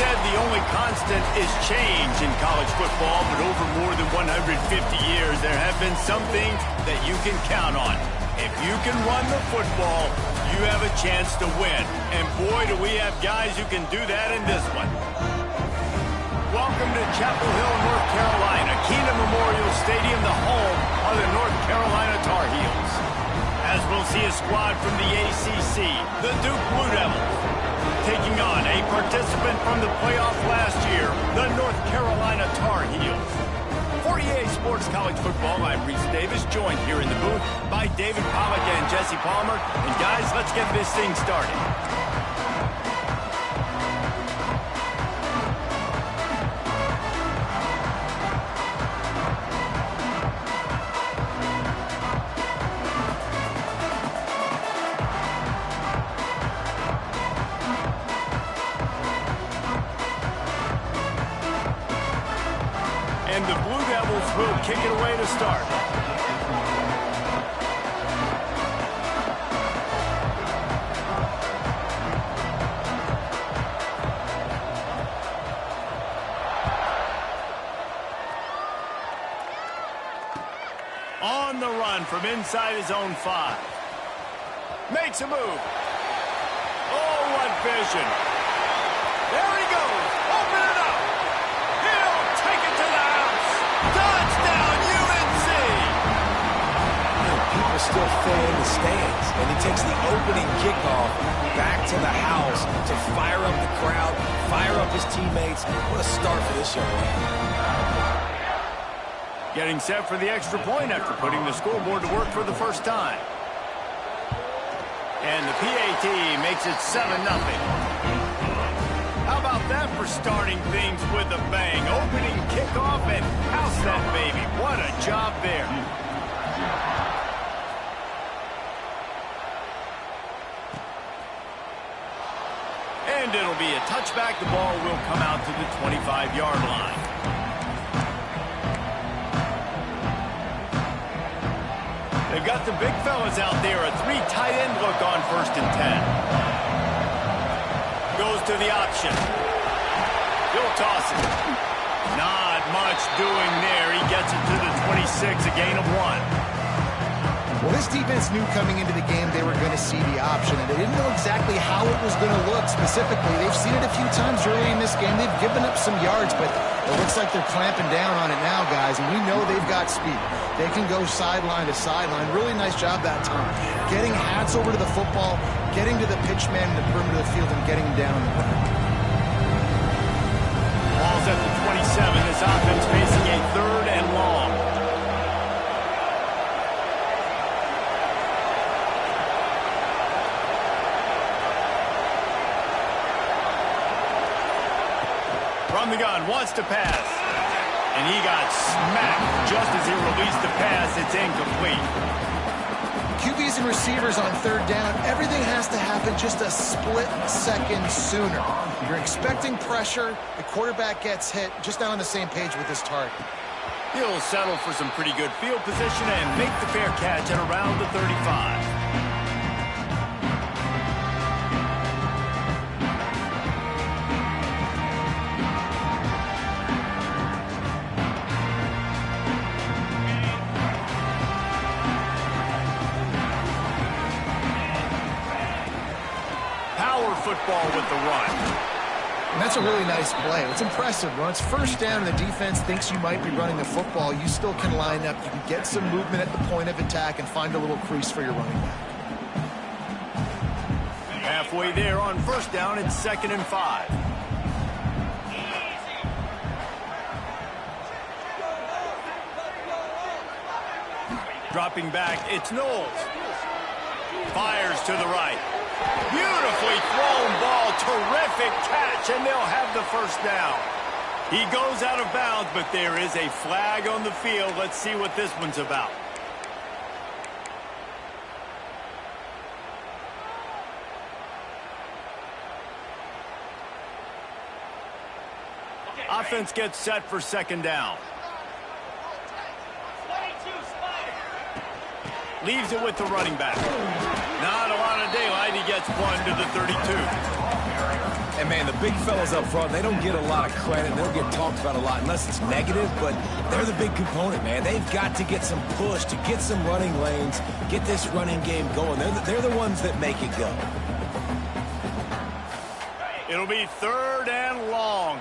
said the only constant is change in college football, but over more than 150 years, there have been some things that you can count on. If you can run the football, you have a chance to win. And boy, do we have guys who can do that in this one. Welcome to Chapel Hill, North Carolina, Keenan Memorial Stadium, the home of the North Carolina Tar Heels. As we'll see a squad from the ACC, the Duke Blue Devils, taking on a participant from the playoff last year, the North Carolina Tar Heels. For EA Sports College Football, I'm Reese Davis, joined here in the booth by David Pollack and Jesse Palmer. And guys, let's get this thing started. And the Blue Devils will kick it away to start. On the run from inside his own 5. Makes a move. Oh, what vision. There he goes. Open it up. He'll take it to the house. Touchdown, UNC! People still fill in the stands, and he takes the opening kickoff back to the house to fire up the crowd, fire up his teammates. What a start for this young man. Getting set for the extra point after putting the scoreboard to work for the first time. And the PAT makes it 7-0. How about that for starting things with a bang? Opening kickoff and house that baby. What a job there. And it'll be a touchback. The ball will come out to the 25-yard line. They've got the big fellas out there. A 3 tight end look on 1st and 10. Goes to the option. He'll toss it. Not much doing there. He gets it to the 26, a gain of 1. Well, this defense knew coming into the game they were going to see the option, and they didn't know exactly how it was going to look specifically. They've seen it a few times early in this game. They've given up some yards, but it looks like they're clamping down on it now, guys, and we know they've got speed. They can go sideline to sideline. Really nice job that time. Getting Hats over to the football, getting to the pitch man in the perimeter of the field, and getting him down. Ball's at the 27. This offense facing a 3rd and long. From the gun, wants to pass. And he got smacked just as he released the pass. It's incomplete. QBs and receivers on 3rd down, everything has to happen just a split second sooner. You're expecting pressure, the quarterback gets hit, just not on the same page with his target. He'll settle for some pretty good field position and make the fair catch at around the 35. Football with the run. And that's a really nice play. It's impressive. When it's 1st down and the defense thinks you might be running the football, you still can line up. You can get some movement at the point of attack and find a little crease for your running back. Halfway there on 1st down, it's 2nd and 5. Dropping back, it's Knowles. Fires to the right. Beautifully thrown ball, terrific catch, and they'll have the 1st down. He goes out of bounds, but there is a flag on the field. Let's see what this one's about. Offense gets set for 2nd down. Leaves it with the running back. Not a lot of daylight. He gets 1 to the 32. And, man, the big fellas up front, they don't get a lot of credit. They don't get talked about a lot unless it's negative, but they're the big component, man. They've got to get some push, to get some running lanes, get this running game going. They're the ones that make it go. It'll be 3rd and long.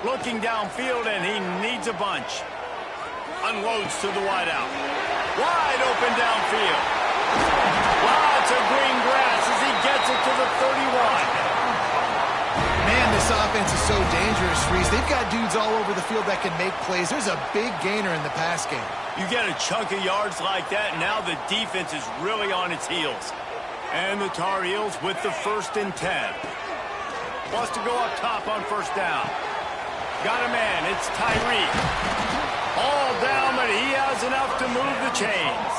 Looking downfield, and he needs a bunch. Unloads to the wideout. Wide open downfield. Lots of green grass as he gets it to the 31. Man, this offense is so dangerous, Reese. They've got dudes all over the field that can make plays. There's a big gainer in the pass game. You get a chunk of yards like that, now the defense is really on its heels. And the Tar Heels with the 1st and 10. Wants to go up top on 1st down. Got a man, it's Tyreek. All down, but he has enough to move the chains.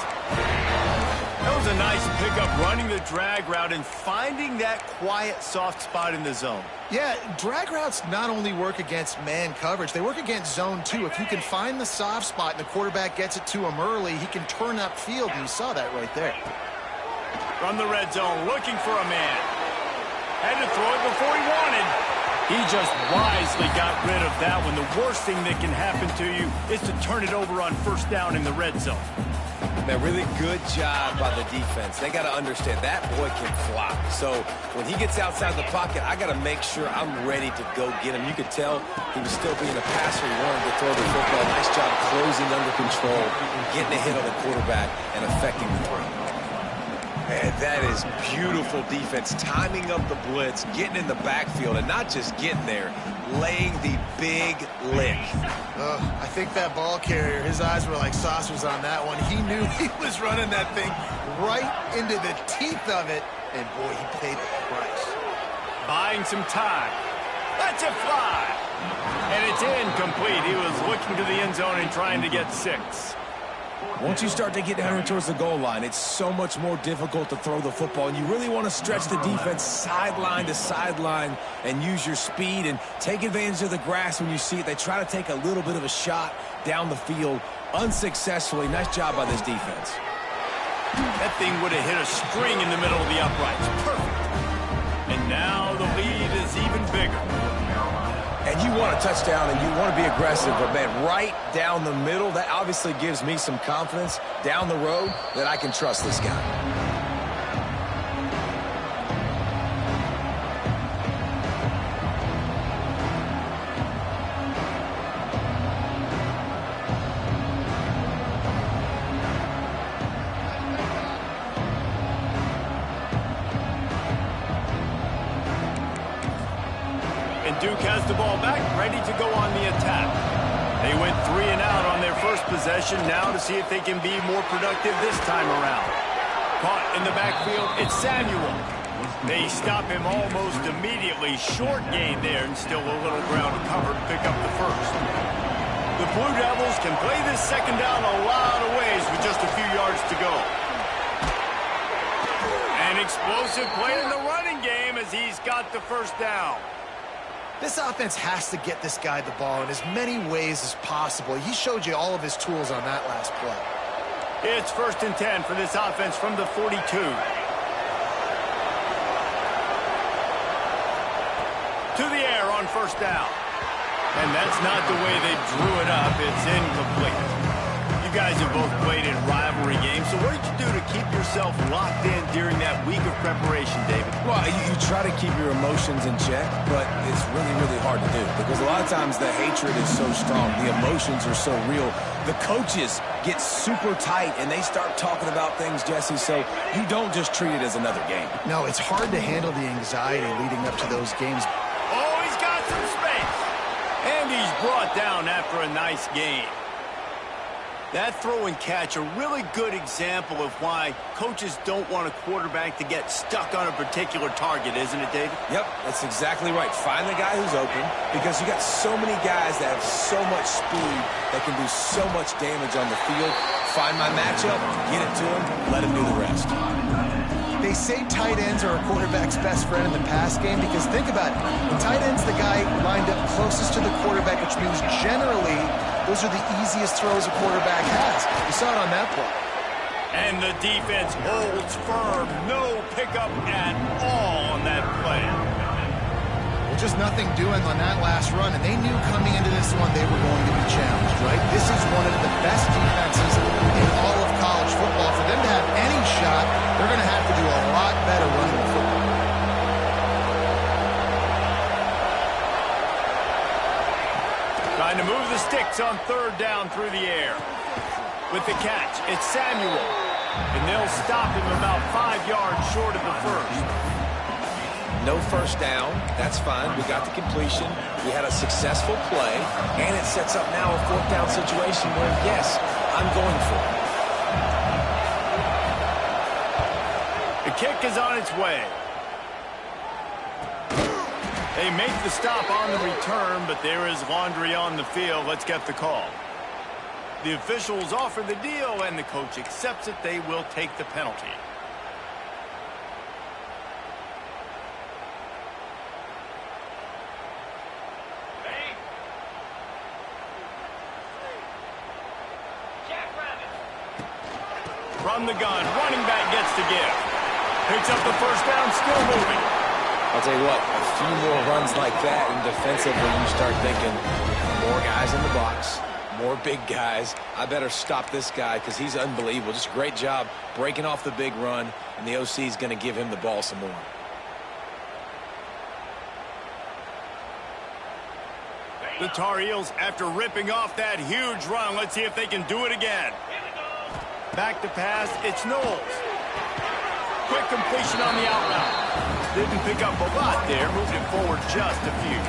That was a nice pickup, running the drag route and finding that quiet, soft spot in the zone. Yeah, drag routes not only work against man coverage, they work against zone too. If you can find the soft spot and the quarterback gets it to him early, he can turn upfield, and you saw that right there. From the red zone, looking for a man. Had to throw it before he wanted. He just wisely got rid of that one. The worst thing that can happen to you is to turn it over on 1st down in the red zone. Man, really good job by the defense. They got to understand that boy can fly. So when he gets outside the pocket, I got to make sure I'm ready to go get him. You could tell he was still being a passer. He wanted to throw the football. Nice job closing under control, getting a hit on the quarterback, and affecting the throw. Man, that is beautiful defense, timing up the blitz, getting in the backfield, and not just getting there, laying the big lick. I think that ball carrier, his eyes were like saucers on that one. He knew he was running that thing right into the teeth of it, and boy, he paid the price. Buying some time. Lets it fly. And it's incomplete. He was looking to the end zone and trying to get 6. Once you start to get down towards the goal line, it's so much more difficult to throw the football, and you really want to stretch the defense sideline to sideline and use your speed and take advantage of the grass when you see it. They try to take a little bit of a shot down the field unsuccessfully. Nice job by this defense. That thing would have hit a string in the middle of the uprights. Perfect. And now the lead is even bigger. And you want a touchdown and you want to be aggressive, but man, right down the middle, that obviously gives me some confidence down the road that I can trust this guy. Duke has the ball back, ready to go on the attack. They went 3 and out on their first possession, now to see if they can be more productive this time around. Caught in the backfield, it's Samuel. They stop him almost immediately. Short gain there, and still a little ground covered to pick up the first. The Blue Devils can play this 2nd down a lot of ways with just a few yards to go. An explosive play in the running game as he's got the 1st down. This offense has to get this guy the ball in as many ways as possible. He showed you all of his tools on that last play. It's 1st and 10 for this offense from the 42. To the air on 1st down. And that's not the way they drew it up. It's incomplete. You guys have both played in rivalry games, so what did you do to keep yourself locked in during that week of preparation, David? Well, you try to keep your emotions in check, but it's really, really hard to do because a lot of times the hatred is so strong. The emotions are so real. The coaches get super tight, and they start talking about things, Jesse, so you don't just treat it as another game. No, it's hard to handle the anxiety leading up to those games. Oh, he's got some space. And he's brought down after a nice gain. That throw and catch, a really good example of why coaches don't want a quarterback to get stuck on a particular target, isn't it, David? Yep, that's exactly right. Find the guy who's open because you got so many guys that have so much speed that can do so much damage on the field. Find my matchup, get it to him, let him do the rest. They say tight ends are a quarterback's best friend in the pass game because think about it. The tight end's the guy lined up closest to the quarterback, which means generally those are the easiest throws a quarterback has. You saw it on that play. And the defense holds firm. No pickup at all on that play. Well, just nothing doing on that last run, and they knew coming into this one they were going to be challenged, right? This is one of the best defenses in all of college football. For them to have any shot, they're going to have to do a lot better running the football. Trying to move the sticks on third down through the air. With the catch, it's Samuel. And they'll stop him about 5 yards short of the first. No first down. That's fine. We got the completion. We had a successful play. And it sets up now a fourth down situation where, yes, I'm going for it. The kick is on its way. They make the stop on the return, but there is laundry on the field. Let's get the call. The officials offer the deal, and the coach accepts it. They will take the penalty. From the gun, running back gets the give. Picks up the first down, still moving. I'll tell you what, a few more runs like that, and defensively you start thinking more guys in the box, more big guys. I better stop this guy because he's unbelievable. Just a great job breaking off the big run, and the OC is going to give him the ball some more. The Tar Heels, after ripping off that huge run, let's see if they can do it again. Back to pass, it's Knowles. Quick completion on the out route. Didn't pick up a lot there, moved it forward just a few.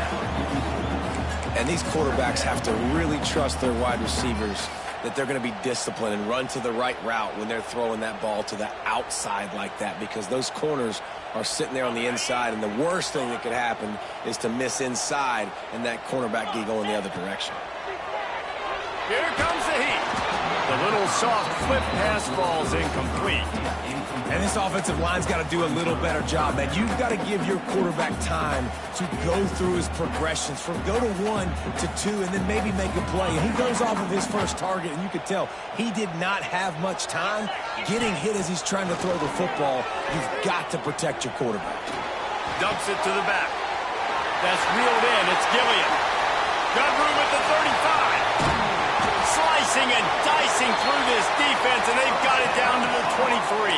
And these quarterbacks have to really trust their wide receivers that they're going to be disciplined and run to the right route when they're throwing that ball to the outside like that, because those corners are sitting there on the inside, and the worst thing that could happen is to miss inside and that cornerback go in the other direction. Here comes the heat. The little soft flip pass falls incomplete. And this offensive line's got to do a little better job, man. You've got to give your quarterback time to go through his progressions from go to 1 to 2 and then maybe make a play. And he goes off of his first target, and you could tell he did not have much time getting hit as he's trying to throw the football. You've got to protect your quarterback. Dumps it to the back. That's reeled in. It's Gilliam. Got room at the 35. Slicing and dicing through this defense, and they've got it down to the 23.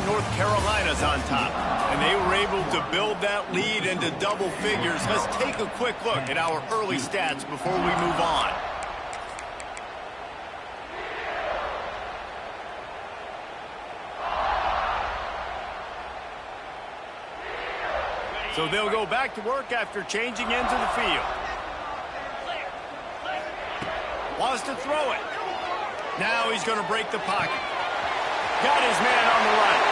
North Carolina's on top, and they were able to build that lead into double figures. Let's take a quick look at our early stats before we move on. So they'll go back to work after changing into the field. Wants to throw it. Now he's going to break the pocket. Got his man on the right.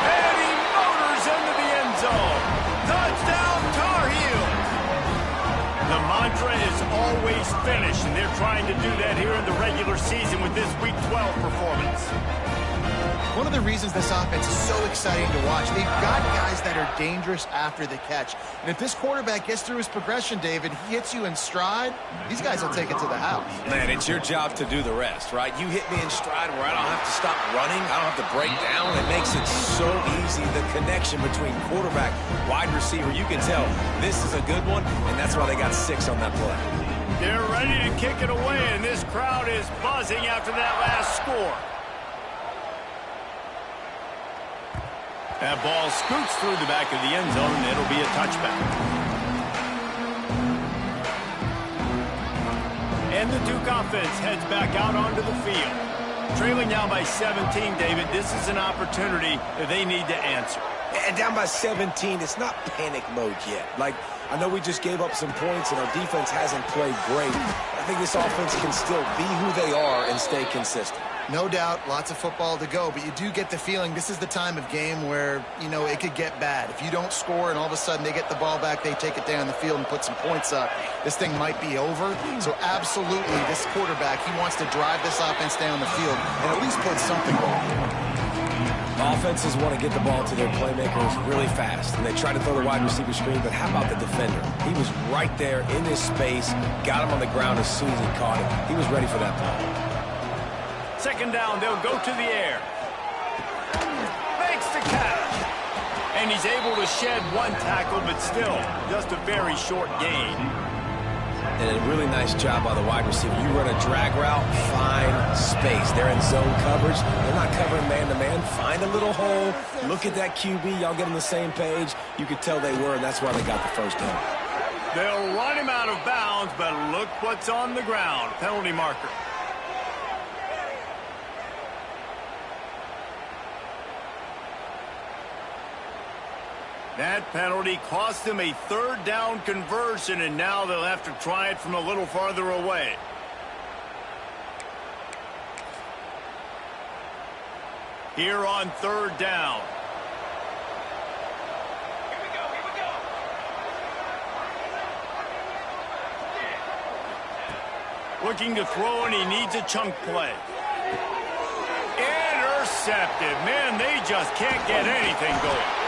And he motors into the end zone. Touchdown, Tar Heels. The mantra is always finish, and they're trying to do that here in the regular season with this Week 12 performance. One of the reasons this offense is so exciting to watch, they've got guys that are dangerous after the catch. And if this quarterback gets through his progression, David, he hits you in stride, these guys will take it to the house. Man, it's your job to do the rest, right? You hit me in stride where I don't have to stop running. I don't have to break down. It makes it so easy, the connection between quarterback, wide receiver. You can tell this is a good one, and that's why they got 6 on that play. They're ready to kick it away, and this crowd is buzzing after that last score. That ball scoots through the back of the end zone, and it'll be a touchback. And the Duke offense heads back out onto the field. Trailing now by 17, David, this is an opportunity that they need to answer. And down by 17, it's not panic mode yet. Like, I know we just gave up some points and our defense hasn't played great. I think this offense can still be who they are and stay consistent. No doubt, lots of football to go, but you do get the feeling this is the time of game where, you know, it could get bad. If you don't score and all of a sudden they get the ball back, they take it down the field and put some points up, this thing might be over. So absolutely, this quarterback, he wants to drive this offense down the field and at least put something going. Offenses want to get the ball to their playmakers really fast, and they try to throw the wide receiver screen, but how about the defender? He was right there in his space, got him on the ground as soon as he caught him. He was ready for that play. Second down, they'll go to the air. Makes the catch. And he's able to shed one tackle, but still just a very short gain. And a really nice job by the wide receiver. You run a drag route, find space. They're in zone coverage. They're not covering man-to-man. Find a little hole. Look at that QB. Y'all get on the same page. You could tell they were, and that's why they got the first down. They'll run him out of bounds, but look what's on the ground. Penalty marker. That penalty cost them a third down conversion, and now they'll have to try it from a little farther away. Here on third down. Here we go. Looking to throw, and he needs a chunk play. Intercepted. Man, they just can't get anything going.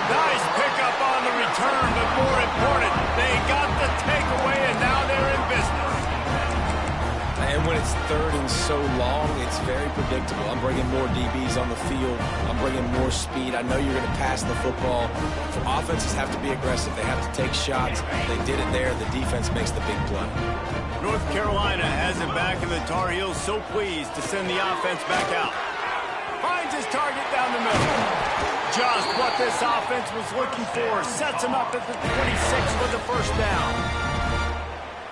Nice pickup on the return, but more important, they got the takeaway, and now they're in business. And when it's third and so long, it's very predictable. I'm bringing more DBs on the field. I'm bringing more speed. I know you're going to pass the football. For offenses have to be aggressive. They have to take shots. They did it there. The defense makes the big play. North Carolina has it back, and the Tar Heels so pleased to send the offense back out. Finds his target down the middle. Just what this offense was looking for. Sets him up at the 26 for the first down.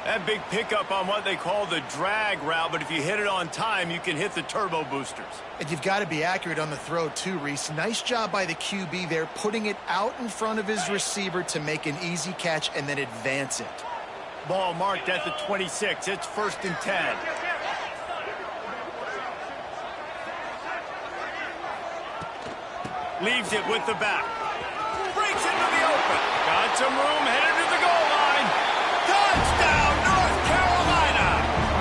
That big pickup on what they call the drag route, but if you hit it on time, you can hit the turbo boosters. And you've got to be accurate on the throw too, Reese. Nice job by the QB there, putting it out in front of his receiver to make an easy catch and then advance it. Ball marked at the 26. It's 1st and 10. Leaves it with the back. Breaks into the open. Got some room, headed to the goal line. Touchdown, North Carolina!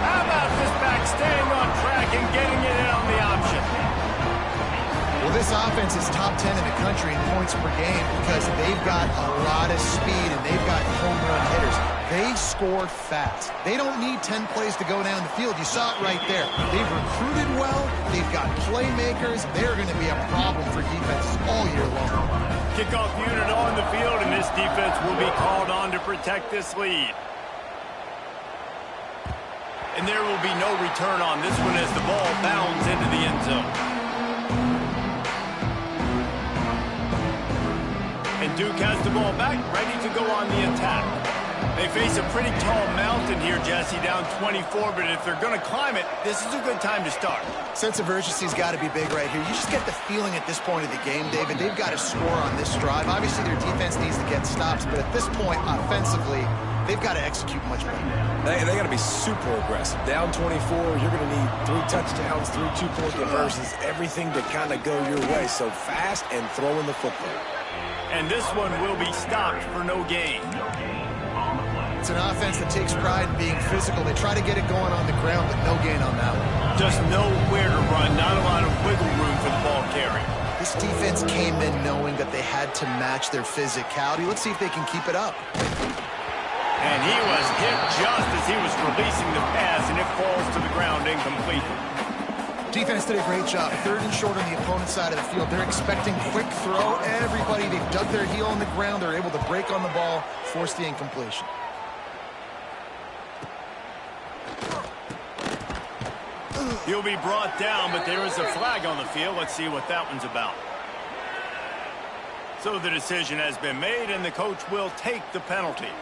How about this back staying on track and getting it in on the option? Well, this offense is top 10 in the country in points per game because they've got a lot of speed and they've got home run hitters. They score fast. They don't need 10 plays to go down the field. You saw it right there. They've recruited well. They've got playmakers. They're going to be a problem for defenses all year long. Kickoff unit on the field, and this defense will be called on to protect this lead. And there will be no return on this one as the ball bounds into the end zone. And Duke has the ball back, ready to go on the attack. They face a pretty tall mountain here, Jesse, down 24, but if they're going to climb it, this is a good time to start. Sense of urgency's got to be big right here. You just get the feeling at this point of the game, David, they've got to score on this drive. Obviously, their defense needs to get stops, but at this point, offensively, they've got to execute much better. They got to be super aggressive. Down 24, you're going to need 3 touchdowns, 3 two-point conversions, everything to kind of go your way. So fast and throwing the football. And this one will be stopped for no gain. It's an offense that takes pride in being physical. They try to get it going on the ground, but no gain on that one. Just nowhere to run, not a lot of wiggle room for the ball carry. This defense came in knowing that they had to match their physicality. Let's see if they can keep it up. And he was hit just as he was releasing the pass, and it falls to the ground incomplete. Defense did a great job. 3rd and short on the opponent's side of the field. They're expecting quick throw. Everybody, they've dug their heel on the ground. They're able to break on the ball, force the incompletion. He'll be brought down, but there is a flag on the field. Let's see what that one's about. So the decision has been made, and the coach will take the penalty.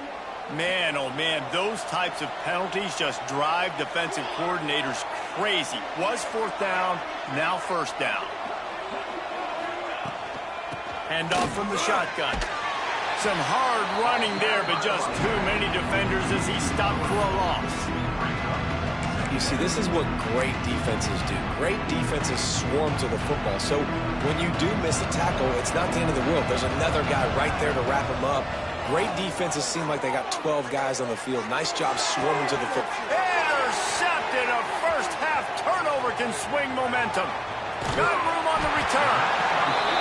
Man, oh man, those types of penalties just drive defensive coordinators crazy. Was 4th down, now 1st down. Handoff from the shotgun. Some hard running there, but just too many defenders as he stopped for a loss. You see, this is what great defenses do. Great defenses swarm to the football. So when you do miss a tackle, it's not the end of the world. There's another guy right there to wrap him up. Great defenses seem like they got 12 guys on the field. Nice job swarming to the football. Intercepted. A first-half turnover can swing momentum. Got room on the return.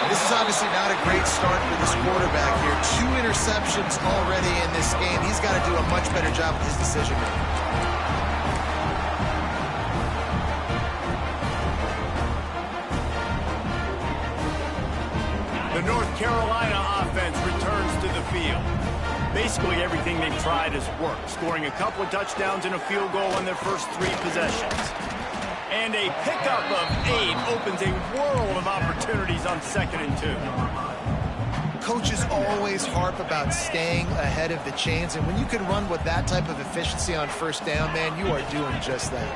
This is obviously not a great start for this quarterback here. 2 interceptions already in this game. He's got to do a much better job with his decision-making. The North Carolina offense returns to the field. Basically everything they've tried has worked, scoring a couple of touchdowns and a field goal on their first 3 possessions. And a pickup of 8 opens a world of opportunities on 2nd and 2. Coaches always harp about staying ahead of the chains, and when you can run with that type of efficiency on 1st down, man, you are doing just that.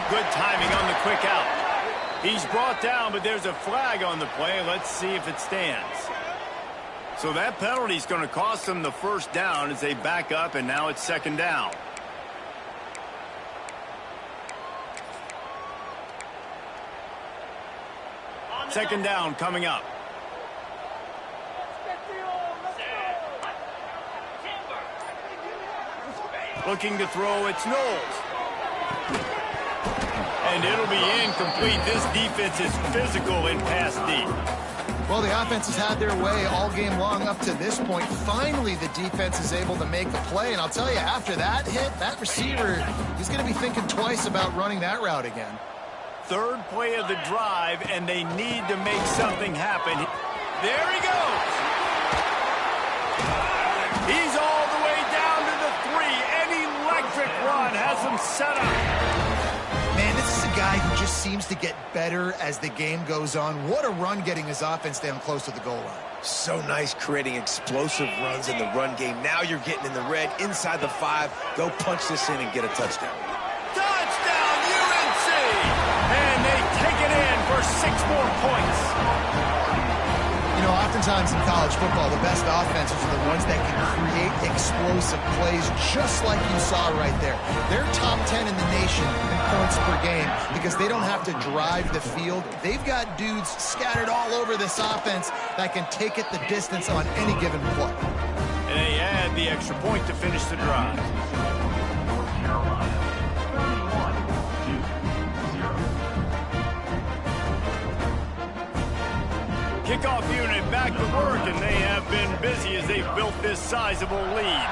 Good timing on the quick out. He's brought down, but there's a flag on the play. Let's see if it stands. So that penalty is going to cost them the 1st down as they back up, and now it's 2nd down. Second down coming up. Looking to throw, it's Knowles. And it'll be incomplete. This defense is physical in pass deep. Well, the offense has had their way all game long up to this point. Finally, the defense is able to make a play. And I'll tell you, after that hit, that receiver, he's going to be thinking twice about running that route again. 3rd play of the drive, and they need to make something happen. There he goes. He's all the way down to the 3. An electric run has him set up. Man, this is a guy who just seems to get better as the game goes on. What a run getting his offense down close to the goal line. So nice creating explosive runs in the run game. Now you're getting in the red, inside the 5. Go punch this in and get a touchdown. Touchdown, UNC! And they take it in for 6 more points. You know, oftentimes in college football, the best offenses are the ones that can create explosive plays just like you saw right there. They're top 10 in the nation in points per game because they don't have to drive the field. They've got dudes scattered all over this offense that can take it the distance on any given play. And they add the extra point to finish the drive. Kickoff unit back to work, and they have been busy as they've built this sizable lead.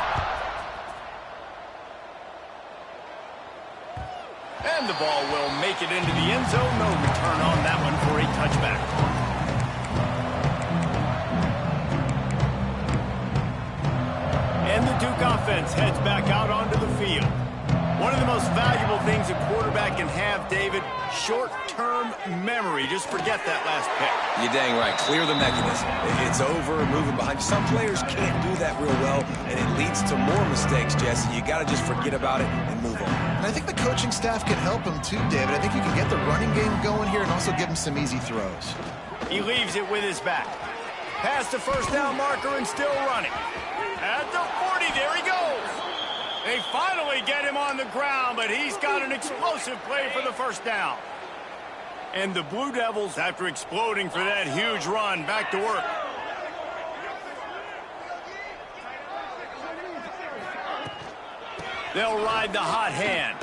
And the ball will make it into the end zone. No return on that one for a touchback. And the Duke offense heads back out onto the field. One of the most valuable things a quarterback can have, David, short-term memory. Just forget that last pick. You're dang right. Clear the mechanism. It's over, moving behind. Some players can't do that real well, and it leads to more mistakes, Jesse. You got to just forget about it and move on. And I think the coaching staff can help him too, David. I think you can get the running game going here and also give him some easy throws. He leaves it with his back. Past the 1st down marker and still running. At the 40, there he goes. They finally get him on the ground, but he's got an explosive play for the 1st down. And the Blue Devils, after exploding for that huge run, back to work. They'll ride the hot hand.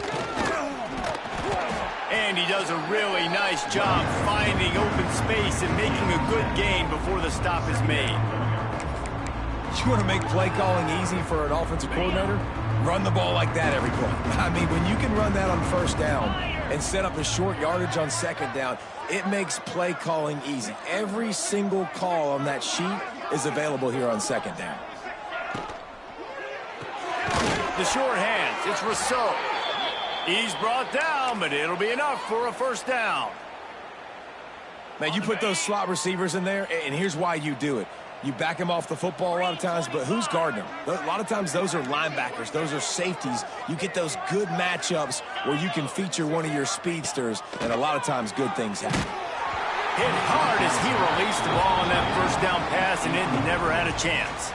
And he does a really nice job finding open space and making a good gain before the stop is made. You want to make play calling easy for an offensive coordinator? Run the ball like that every play. I mean, when you can run that on 1st down and set up a short yardage on 2nd down, it makes play calling easy. Every single call on that sheet is available here on 2nd down. The short hands, it's Rousseau. He's brought down, but it'll be enough for a 1st down. Man, you put those slot receivers in there, and here's why you do it. You back him off the football a lot of times, but who's guarding him? A lot of times those are linebackers. Those are safeties. You get those good matchups where you can feature one of your speedsters, and a lot of times good things happen. Hit hard as he released the ball on that first down pass, and it never had a chance.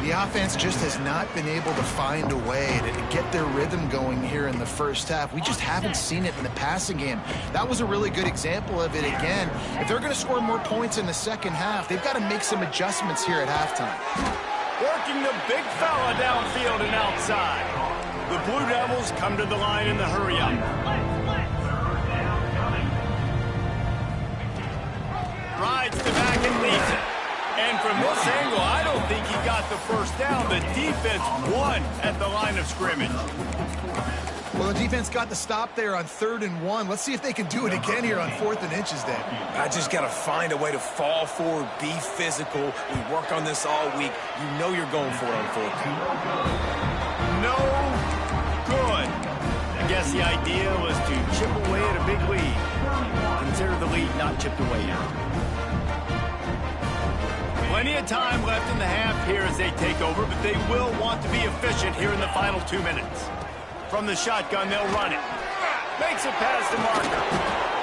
The offense just has not been able to find a way to get their rhythm going here in the first half. We just haven't seen it in the passing game. That was a really good example of it again. If they're going to score more points in the second half, they've got to make some adjustments here at halftime. Working the big fella downfield and outside. The Blue Devils come to the line in the hurry-up. Rides the back and leads it. And from this angle, I don't think he got the first down. The defense won at the line of scrimmage. Well, the defense got the stop there on 3rd and 1. Let's see if they can do it again here on 4th and inches, Dan. I just got to find a way to fall forward, be physical. We work on this all week. You know you're going for it on 4th. No good. I guess the idea was to chip away at a big lead. Consider the lead not chipped away yet. Plenty of time left in the half here as they take over, but they will want to be efficient here in the final 2 minutes. From the shotgun, they'll run it. Makes it past the marker.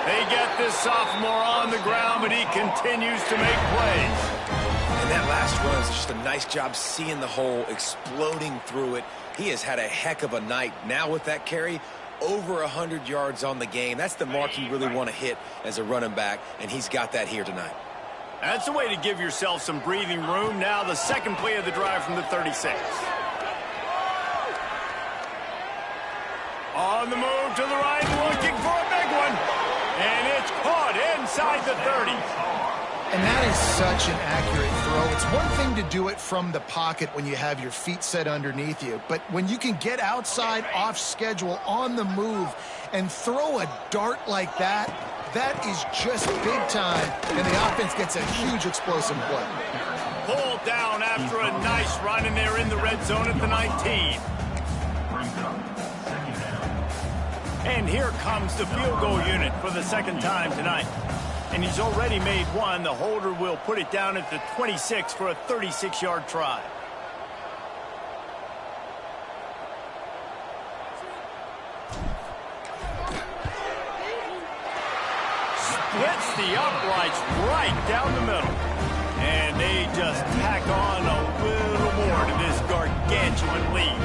They get this sophomore on the ground, but he continues to make plays. And that last run is just a nice job seeing the hole, exploding through it. He has had a heck of a night. Now with that carry, over 100 yards on the game. That's the mark you really want to hit as a running back, and he's got that here tonight. That's a way to give yourself some breathing room. Now the second play of the drive from the 36. On the move to the right, looking for a big one. And it's caught inside the 30. And that is such an accurate throw. It's one thing to do it from the pocket when you have your feet set underneath you, but when you can get outside, off schedule, on the move, and throw a dart like that, that is just big time, and the offense gets a huge explosive play. Pulled down after a nice run, and they're in the red zone at the 19. And here comes the field goal unit for the second time tonight. And he's already made one. The holder will put it down at the 26 for a 36-yard try. Splits the uprights right down the middle. And they just tack on a little more to this gargantuan lead.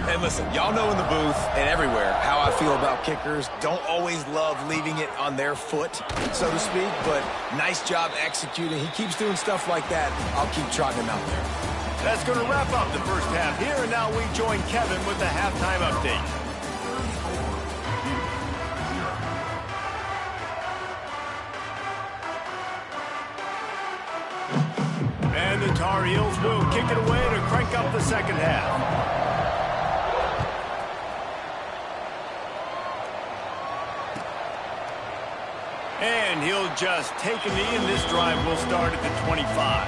And listen, y'all know in the booth and everywhere how I feel about kickers. Don't always love leaving it on their foot, so to speak, but nice job executing. He keeps doing stuff like that. I'll keep trotting him out there. That's going to wrap up the first half here, and now we join Kevin with the halftime update. And the Tar Heels will kick it away to crank up the second half. And he'll just take a knee, and this drive will start at the 25.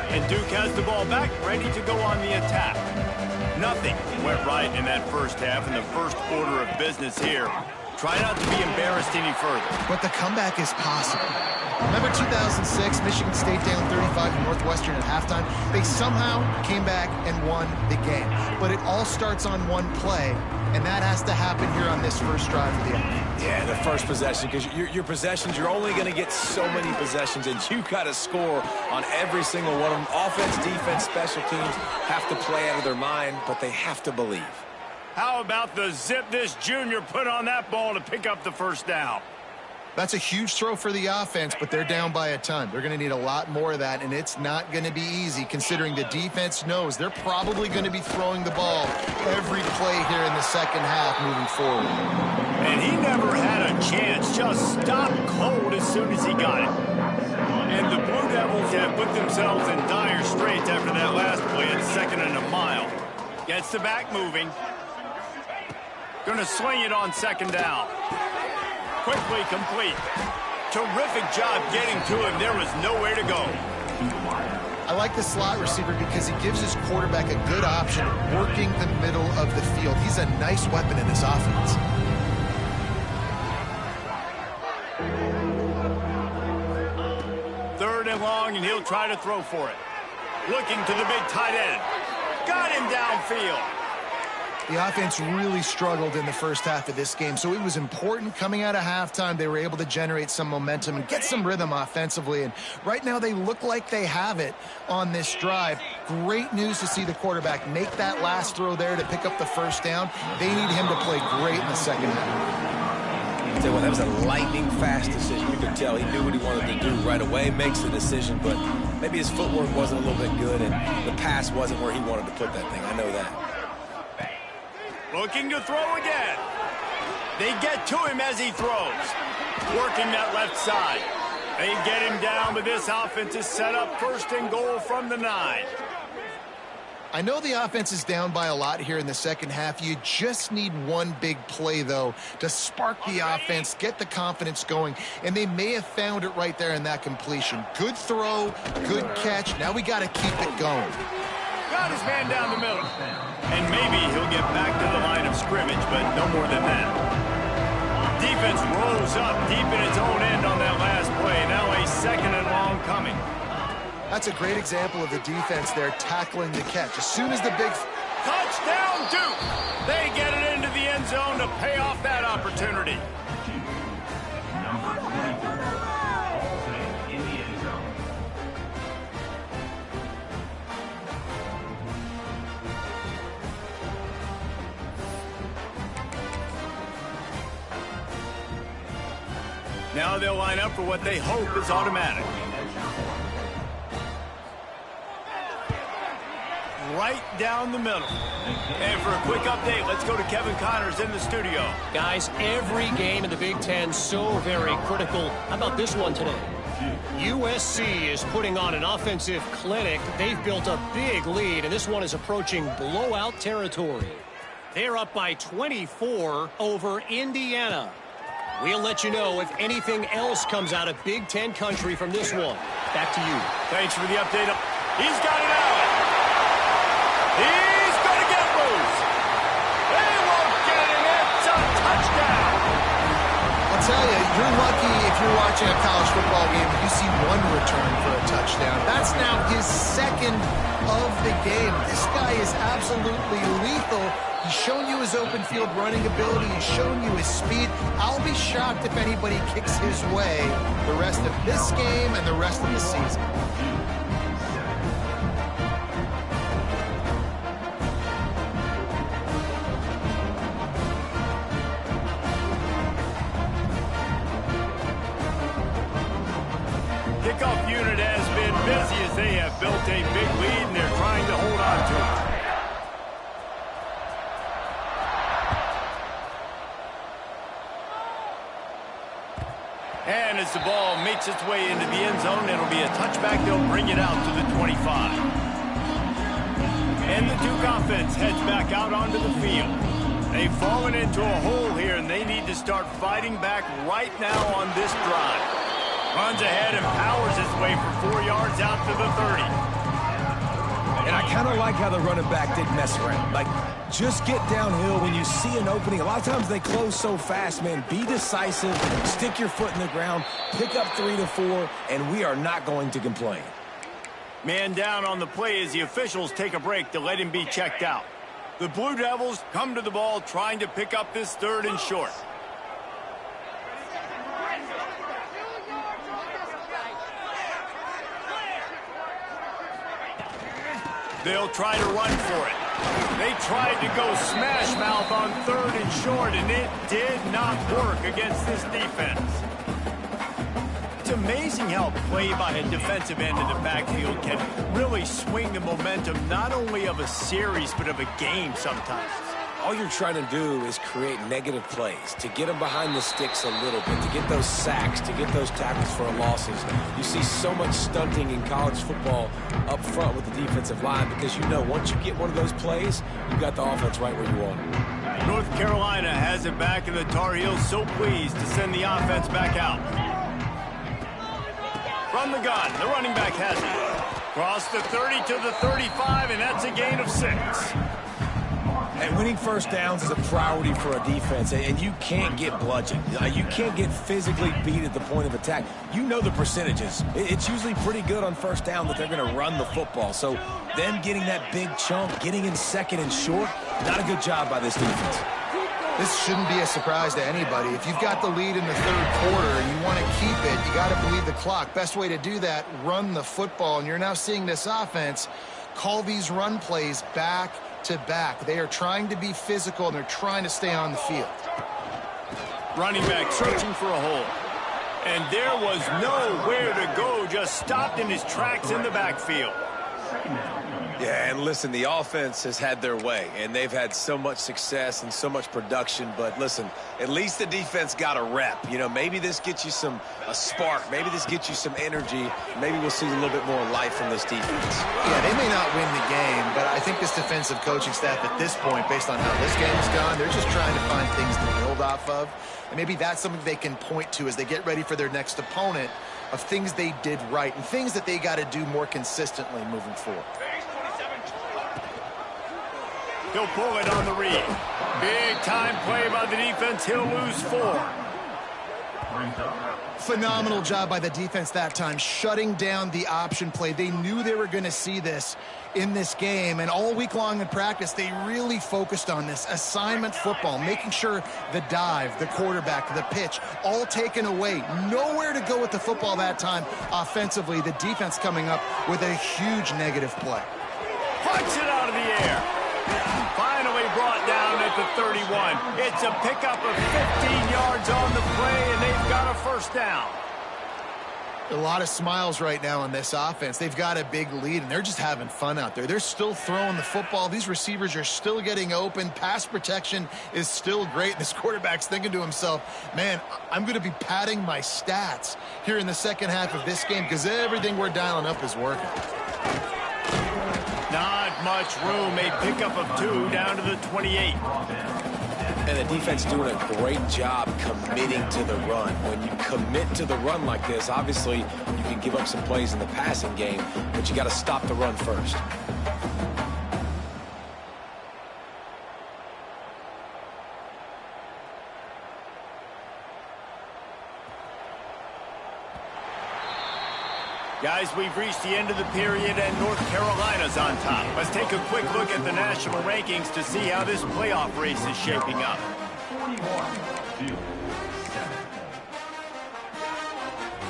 And Duke has the ball back, ready to go on the attack. Nothing went right in that first half, in the first order of business here. Try not to be embarrassed any further. But the comeback is possible. Remember 2006, Michigan State down 35 to Northwestern at halftime? They somehow came back and won the game. But it all starts on one play, and that has to happen here on this first drive of the offense. Yeah, the first possession, because your possessions, you're only going to get so many possessions, and you got to score on every single one of them. Offense, defense, special teams have to play out of their mind, but they have to believe. How about the zip this junior put on that ball to pick up the first down? That's a huge throw for the offense, but they're down by a ton. They're going to need a lot more of that, and it's not going to be easy considering the defense knows they're probably going to be throwing the ball every play here in the second half moving forward. And he never had a chance, just stopped cold as soon as he got it. And the Blue Devils have put themselves in dire straits after that last play at 2nd and a mile. Gets the back moving. Going to sling it on 2nd down. Quickly complete. Terrific job getting to him. There was nowhere to go. I like the slot receiver because he gives his quarterback a good option working the middle of the field. He's a nice weapon in this offense. He'll try to throw for it. Looking to the big tight end. Got him downfield. The offense really struggled in the first half of this game, so it was important coming out of halftime. They were able to generate some momentum and get some rhythm offensively, and right now they look like they have it on this drive. Great news to see the quarterback make that last throw there to pick up the first down. They need him to play great in the second half. I'll tell you what, that was a lightning-fast decision. You could tell he knew what he wanted to do right away, makes the decision, but maybe his footwork wasn't a little bit good, and the pass wasn't where he wanted to put that thing. I know that. Looking to throw again. They get to him as he throws. Working that left side. They get him down, but this offense is set up 1st and goal from the 9. I know the offense is down by a lot here in the second half. You just need one big play, though, to spark the offense, get the confidence going, and they may have found it right there in that completion. Good throw, good catch. Now we got to keep it going. Got his man down the middle. And maybe he'll get back to the line of scrimmage, but no more than that. Defense rolls up deep in its own end on that last play. Now a 2nd and long coming. That's a great example of the defense there tackling the catch. As soon as the big... Touchdown, Duke! They get it into the end zone to pay off that opportunity. Now they'll line up for what they hope is automatic. Right down the middle. And for a quick update, let's go to Kevin Connors in the studio. Guys, every game in the Big Ten so very critical. How about this one today? USC is putting on an offensive clinic. They've built a big lead, and this one is approaching blowout territory. They're up by 24 over Indiana. We'll let you know if anything else comes out of Big Ten country from this one. Back to you. Thanks for the update. He's got it out. He's going to get loose. They won't get him. It's a touchdown. I'll tell you, you're lucky if you're watching a college football game and you see one return for a touchdown. That's now his 2nd of the game. This guy is absolutely lethal. He's shown you his open field running ability. He's shown you his speed. I'll be shocked if anybody kicks his way the rest of this game and the rest of the season. Kickoff unit has been busy as they have built a big lead and they're trying to hold on to it. And as the ball makes its way into the end zone, it'll be a touchback. They'll bring it out to the 25. And the Duke offense heads back out onto the field. They've fallen into a hole here, and they need to start fighting back right now on this drive. Runs ahead and powers his way for 4 yards out to the 30. And I kind of like how the running back didn't mess around. Like, just get downhill when you see an opening. A lot of times they close so fast, man. Be decisive, stick your foot in the ground, pick up 3 to 4, and we are not going to complain. Man down on the play as the officials take a break to let him be checked out. The Blue Devils come to the ball trying to pick up this 3rd and short. They'll try to run for it. They tried to go smash mouth on 3rd and short, and it did not work against this defense. It's amazing how play by a defensive end of the backfield can really swing the momentum not only of a series but of a game sometimes. All you're trying to do is create negative plays, to get them behind the sticks a little bit, to get those sacks, to get those tackles for losses. You see so much stunting in college football up front with the defensive line because you know once you get one of those plays, you got the offense right where you want it. North Carolina has it back, and the Tar Heels so pleased to send the offense back out. From the gun, the running back has it. Cross the 30 to the 35, and that's a gain of 6. And Winning first downs is a priority for a defense, and you can't get bludgeoned. You can't get physically beat at the point of attack. You know the percentages. It's usually pretty good on first down that they're going to run the football. So them getting that big chunk, getting in second and short, not a good job by this defense. This shouldn't be a surprise to anybody. If you've got the lead in the third quarter and you want to keep it, you got to bleed the clock. Best way to do that, run the football. And you're now seeing this offense call these run plays back to back. They are trying to be physical, and they're trying to stay on the field. Running back searching for a hole. And there was nowhere to go, just stopped in his tracks in the backfield. Yeah, and listen, the offense has had their way, and they've had so much success and so much production. But listen, at least the defense got a rep. You know, maybe this gets you a spark. Maybe this gets you some energy. Maybe we'll see a little bit more life from this defense. Yeah, they may not win the game, but I think this defensive coaching staff at this point, based on how this game has gone, they're just trying to find things to build off of. And maybe that's something they can point to as they get ready for their next opponent, of things they did right and things that they got to do more consistently moving forward. He'll pull it on the read. Big time play by the defense. He'll lose 4. Phenomenal job by the defense that time, shutting down the option play. They knew they were going to see this in this game, and all week long in practice, they really focused on this assignment football, making sure the dive, the quarterback, the pitch, all taken away. Nowhere to go with the football that time offensively. The defense coming up with a huge negative play. Punch it out of the air. Finally brought down at the 31. It's a pickup of 15 yards on the play, and they've got a first down. A lot of smiles right now on this offense. They've got a big lead, and they're just having fun out there. They're still throwing the football. These receivers are still getting open. Pass protection is still great. This quarterback's thinking to himself, man, I'm going to be padding my stats here in the second half of this game because everything we're dialing up is working. Not much room. A pickup of 2 down to the 28. And the defense doing a great job committing to the run. When you commit to the run like this, obviously you can give up some plays in the passing game, but you got to stop the run first. Guys, we've reached the end of the period, and North Carolina's on top. Let's take a quick look at the national rankings to see how this playoff race is shaping up.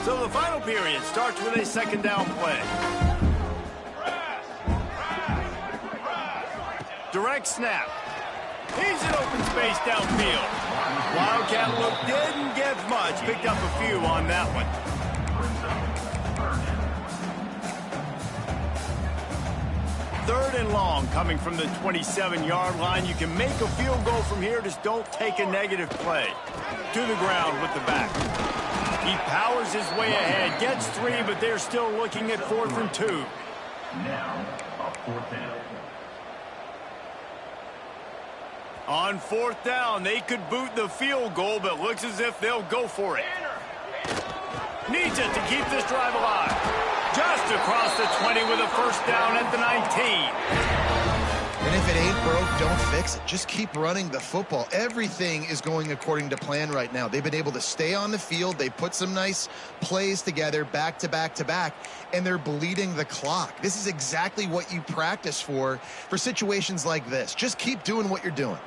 So the final period starts with a second down play. Direct snap. He's in open space downfield. Wildcat look didn't get much. Picked up a few on that one. Third and long coming from the 27-yard line. You can make a field goal from here. Just don't take a negative play. To the ground with the back. He powers his way ahead. Gets 3, but they're still looking at 4th and 2. Now, a 4th down. On 4th down, they could boot the field goal, but looks as if they'll go for it. Needs it to keep this drive alive. Just across the 20 with a first down at the 19. And if it ain't broke, don't fix it. Just keep running the football. Everything is going according to plan right now. They've been able to stay on the field. They put some nice plays together back to back to back, and they're bleeding the clock. This is exactly what you practice for situations like this. Just keep doing what you're doing.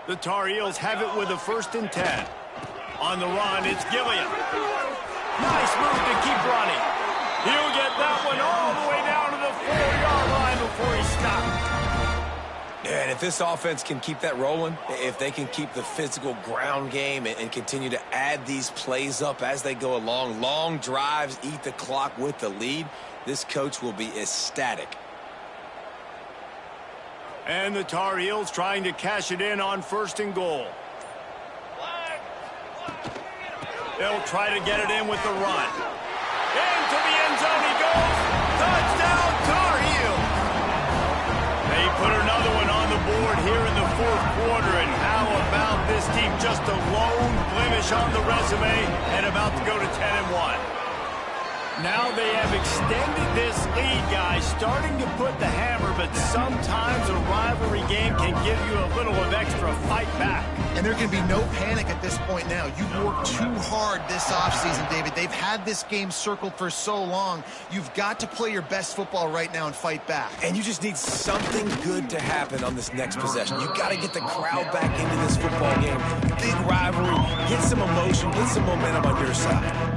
The Tar Heels have it with a 1st and 10. On the run, it's Gilliam. Nice move to keep running. He'll get that one all the way down to the 4-yard line before he stopped. Yeah, and if this offense can keep that rolling, if they can keep the physical ground game and continue to add these plays up as they go along, long drives, eat the clock with the lead, this coach will be ecstatic. And the Tar Heels trying to cash it in on 1st and goal. They'll try to get it in with the run. Into the end zone he goes. Touchdown, Tar Heels. They put another one on the board here in the 4th quarter. And how about this team? Just a lone blemish on the resume and about to go to 10-1. Now they have extended this lead, guys, starting to put the hammer, but sometimes a rivalry game can give you a little of extra fight back. And there can be no panic at this point now. You've worked too hard this offseason, David. They've had this game circled for so long. You've got to play your best football right now and fight back. And you just need something good to happen on this next possession. You got to get the crowd back into this football game. Big rivalry. Get some emotion. Get some momentum on your side.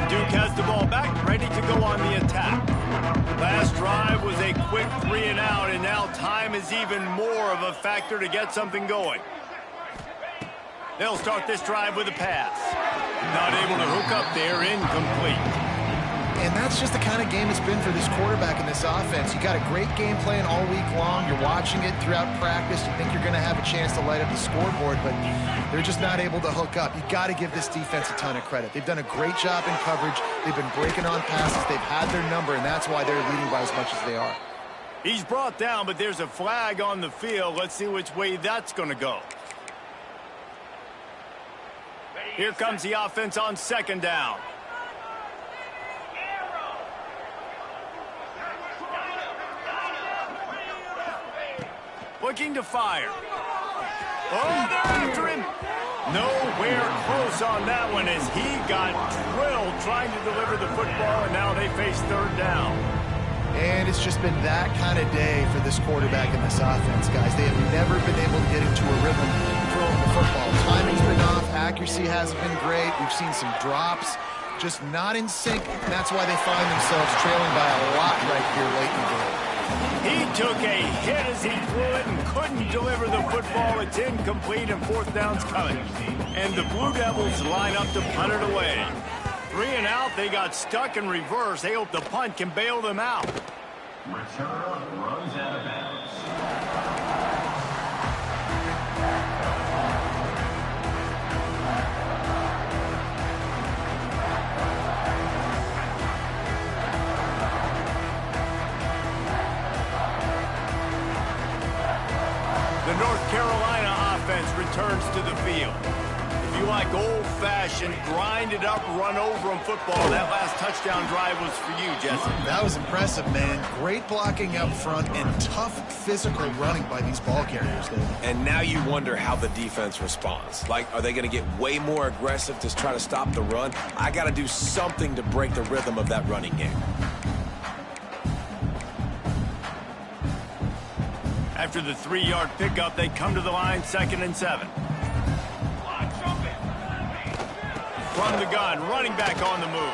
Duke has the ball back, ready to go on the attack. Last drive was a quick 3-and-out, and now time is even more of a factor to get something going. They'll start this drive with a pass. Not able to hook up there, incomplete. And that's just the kind of game it's been for this quarterback in this offense. You got a great game plan all week long. You're watching it throughout practice. You think you're going to have a chance to light up the scoreboard, but they're just not able to hook up. You got to give this defense a ton of credit. They've done a great job in coverage. They've been breaking on passes. They've had their number, and that's why they're leading by as much as they are. He's brought down, but there's a flag on the field. Let's see which way that's going to go. Here comes the offense on second down. Looking to fire. Oh, they're after him. Nowhere close on that one as he got drilled trying to deliver the football, and now they face third down. And it's just been that kind of day for this quarterback in this offense, guys. They have never been able to get into a rhythm throwing the football. Timing's been off. Accuracy hasn't been great. We've seen some drops. Just not in sync. And that's why they find themselves trailing by a lot right here late in the game. He took a hit as he threw it and couldn't deliver the football. It's incomplete and fourth down's coming. And the Blue Devils line up to punt it away. 3-and-out, they got stuck in reverse. They hope the punt can bail them out. Return runs out of bounds. The North Carolina offense returns to the field. If you like old-fashioned, grind-it-up, run-over-'em football, that last touchdown drive was for you, Jesse. That was impressive, man. Great blocking up front and tough physical running by these ball carriers, David. And now you wonder how the defense responds. Like, are they going to get way more aggressive to try to stop the run? I got to do something to break the rhythm of that running game. After the 3-yard pickup, they come to the line, 2nd and 7. From the gun, running back on the move.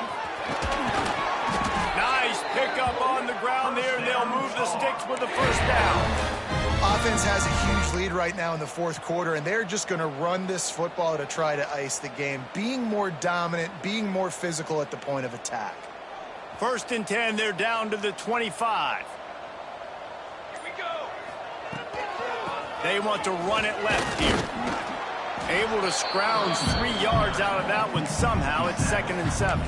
Nice pickup on the ground there, and they'll move the sticks with the first down. Offense has a huge lead right now in the fourth quarter, and they're just going to run this football to try to ice the game. Being more dominant, being more physical at the point of attack. 1st and 10, they're down to the 25. They want to run it left here. Able to scrounge 3 yards out of that one somehow. It's 2nd and 7.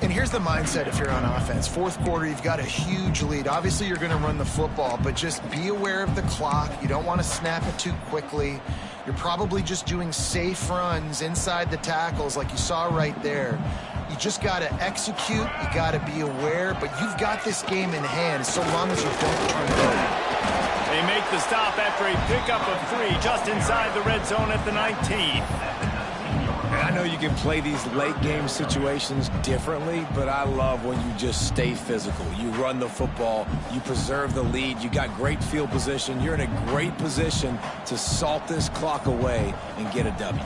And here's the mindset if you're on offense. Fourth quarter, you've got a huge lead. Obviously, you're going to run the football, but just be aware of the clock. You don't want to snap it too quickly. You're probably just doing safe runs inside the tackles like you saw right there. You just got to execute. You got to be aware, but you've got this game in hand so long as you don't turn it over. They make the stop after a pickup of 3 just inside the red zone at the 19. And I know you can play these late game situations differently, but I love when you just stay physical. You run the football, you preserve the lead, you got great field position. You're in a great position to salt this clock away and get a W.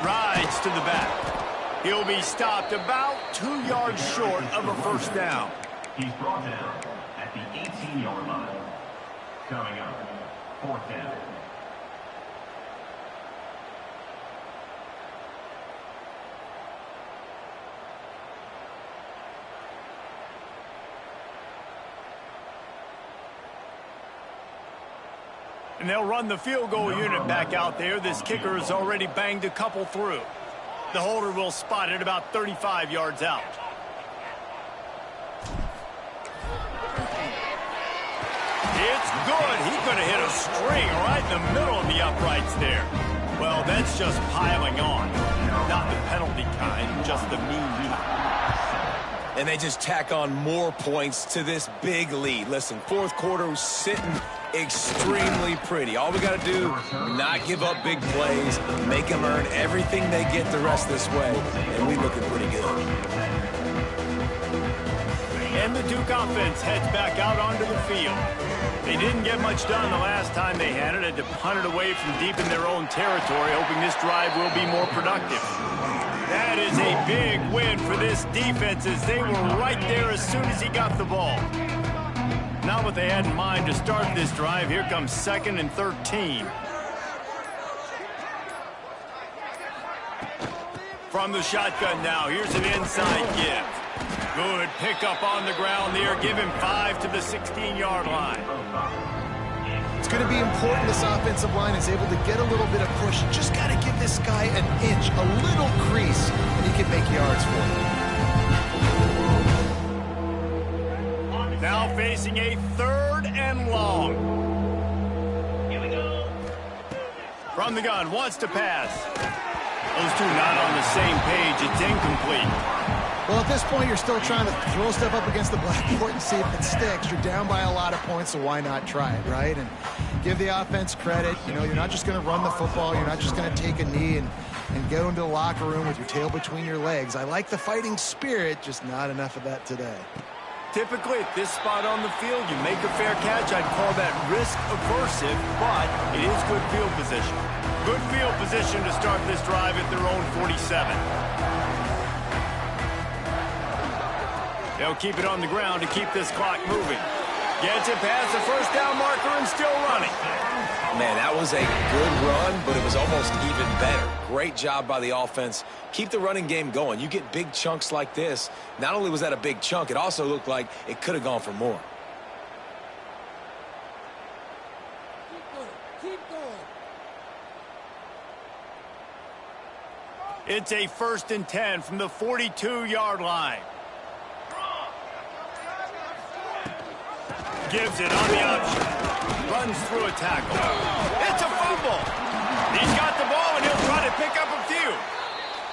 Rides to the back. He'll be stopped about 2 yards short of a first down. He's brought down at the 18-yard line. Coming up, 4th down. And they'll run the field goal unit back out there. This kicker has already banged a couple through. The holder will spot it about 35 yards out. It's good. He could have hit a string right in the middle of the uprights there. Well, that's just piling on. Not the penalty kind, just the mean kind. And they just tack on more points to this big lead. Listen, fourth quarter was sitting extremely pretty. All we got to do, not give up big plays, make them earn everything they get the rest of this way, and we looking pretty good. And the Duke offense heads back out onto the field. They didn't get much done the last time they had it. Had to punt it away from deep in their own territory, hoping this drive will be more productive. That is a big win for this defense as they were right there as soon as he got the ball. Not what they had in mind to start this drive. Here comes 2nd and 13. From the shotgun now, here's an inside give. Good pickup on the ground there. Give him 5 to the 16-yard line. It's going to be important this offensive line is able to get a little bit of push. You just got to give this guy an inch, a little crease, and he can make yards for you. Now facing a 3rd and long. Here we go. From the gun, wants to pass. Those two not on the same page. It's incomplete. Well, at this point, you're still trying to throw stuff up against the blackboard and see if it sticks. You're down by a lot of points, so why not try it, right? And give the offense credit. You know, you're not just going to run the football. You're not just going to take a knee and go into the locker room with your tail between your legs. I like the fighting spirit, just not enough of that today. Typically, at this spot on the field, you make a fair catch. I'd call that risk-aversive, but it is good field position. Good field position to start this drive at their own 47. They'll keep it on the ground to keep this clock moving. Gets it past the first down marker and still running. Man, that was a good run, but it was almost even better. Great job by the offense. Keep the running game going. You get big chunks like this. Not only was that a big chunk, it also looked like it could have gone for more. Keep going. It's a 1st and 10 from the 42-yard line. Gives it on the option. Runs through a tackle. It's a fumble. He's got the ball, and he'll try to pick up a few.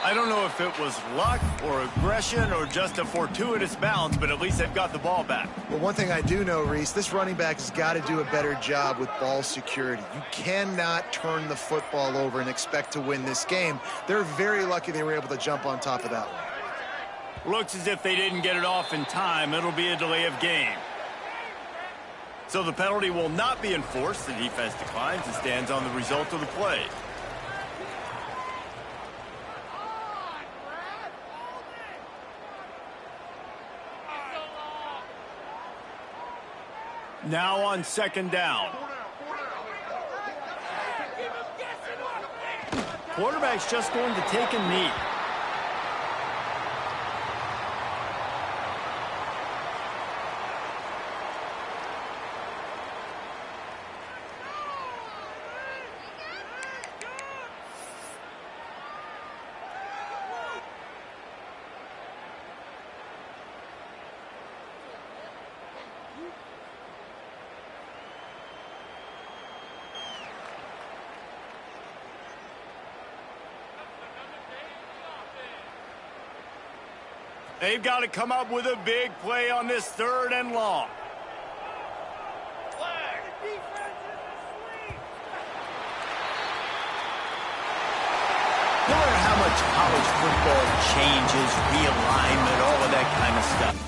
I don't know if it was luck or aggression or just a fortuitous bounce, but at least they've got the ball back. Well, one thing I do know, Reese, this running back has got to do a better job with ball security. You cannot turn the football over and expect to win this game. They're very lucky they were able to jump on top of that one. Looks as if they didn't get it off in time. It'll be a delay of game. So the penalty will not be enforced. The defense declines and stands on the result of the play. Now on 2nd down. Quarterback's just going to take a knee. They've got to come up with a big play on this 3rd and long. No matter how much college football changes, realignment, all of that kind of stuff,